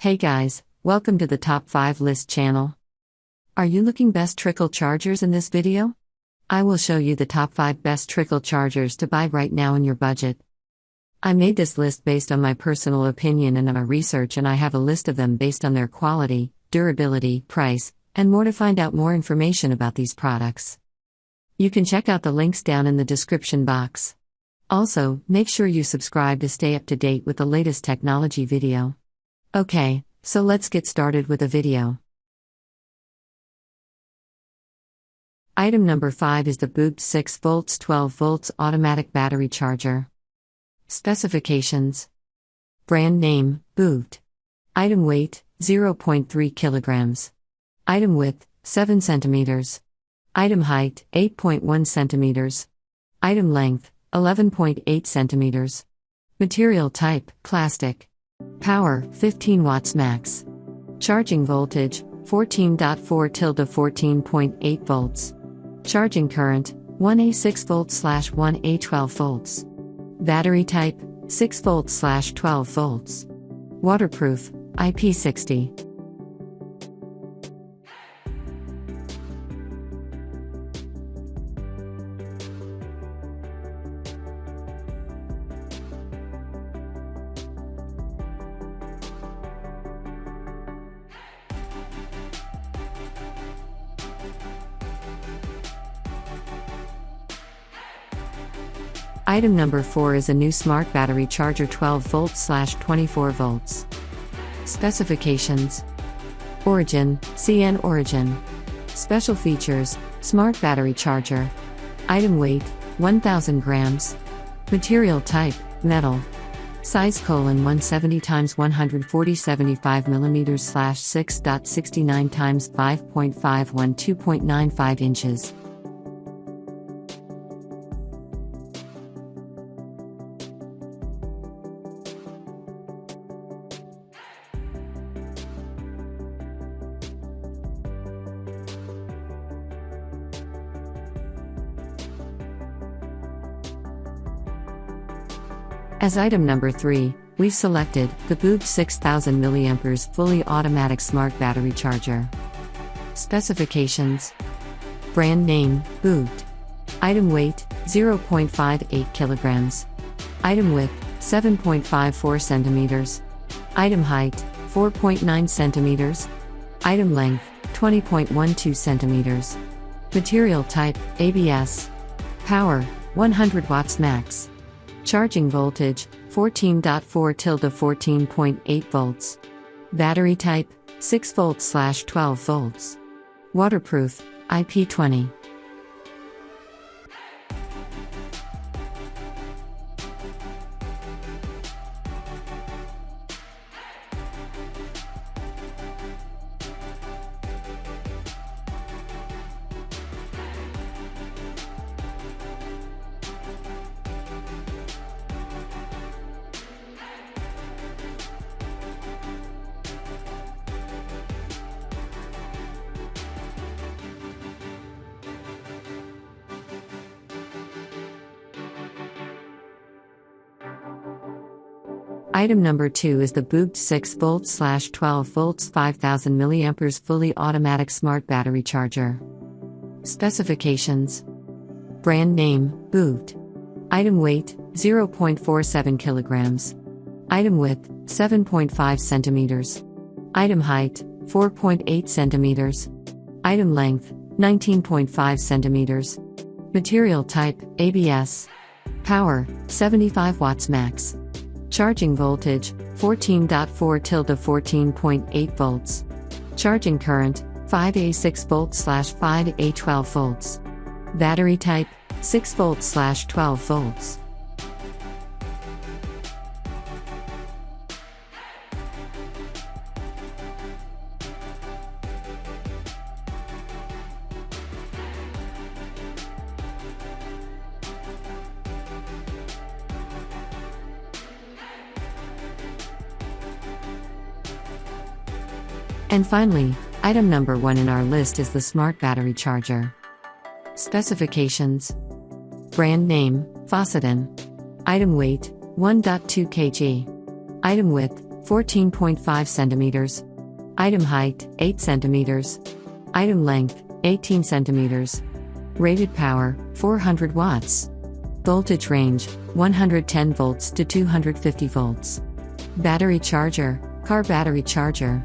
Hey guys, welcome to the Top 5 List channel. Are you looking best Trickle Chargers in this video? I will show you the top 5 best Trickle Chargers to buy right now in your budget. I made this list based on my personal opinion and my research, and I have a list of them based on their quality, durability, price, and more to find out more information about these products. You can check out the links down in the description box. Also, make sure you subscribe to stay up to date with the latest technology video. Okay, so let's get started with the video. Item number 5 is the Boot 6 volts 12 volts automatic battery charger. Specifications. Brand name, Boot. Item weight, 0.3 kilograms. Item width, 7 centimeters. Item height, 8.1 centimeters. Item length, 11.8 centimeters. Material type, plastic. Power, 15 watts max. Charging voltage, 14.4 to 14.8 volts. Charging current, 1A 6 volts/1A 12 volts. Battery type, 6 volts/12 volts. Waterproof, IP60. Item number 4 is a new smart battery charger 12 volts/24 volts. Specifications. Origin, CN origin. Special features, smart battery charger. Item weight, 1000 grams. Material type, metal. Size: 170 x 140 75 mm /6.69 x 5.51 2.95 inches. As item number 3, we've selected the Boot 6000 mAh fully automatic smart battery charger. Specifications. Brand name, Boot. Item weight, 0.58 kilograms. Item width, 7.54 centimeters. Item height, 4.9 centimeters. Item length, 20.12 centimeters. Material type, ABS. Power, 100 watts max. Charging voltage, 14.4 to 14.8 volts. Battery type, 6 volts/12 volts. Waterproof, IP20. Item number 2 is the Boot 6 volts/12 volts 5000 mAh fully automatic smart battery charger. Specifications. Brand name, Boot. Item weight, 0.47 kilograms. Item width, 7.5 centimeters. Item height, 4.8 centimeters. Item length, 19.5 centimeters. Material type, ABS. Power, 75 watts max. Charging voltage, 14.4 to 14.8 volts. Charging current, 5A 6 volts/5A 12 volts. Battery type, 6 volts/12 volts. And finally, item number 1 in our list is the smart battery charger. Specifications. Brand name, Fossidon. Item weight, 1.2 kg. Item width, 14.5 centimeters. Item height, 8 centimeters. Item length, 18 centimeters. Rated power, 400 watts. Voltage range, 110 volts to 250 volts. Battery charger, car battery charger.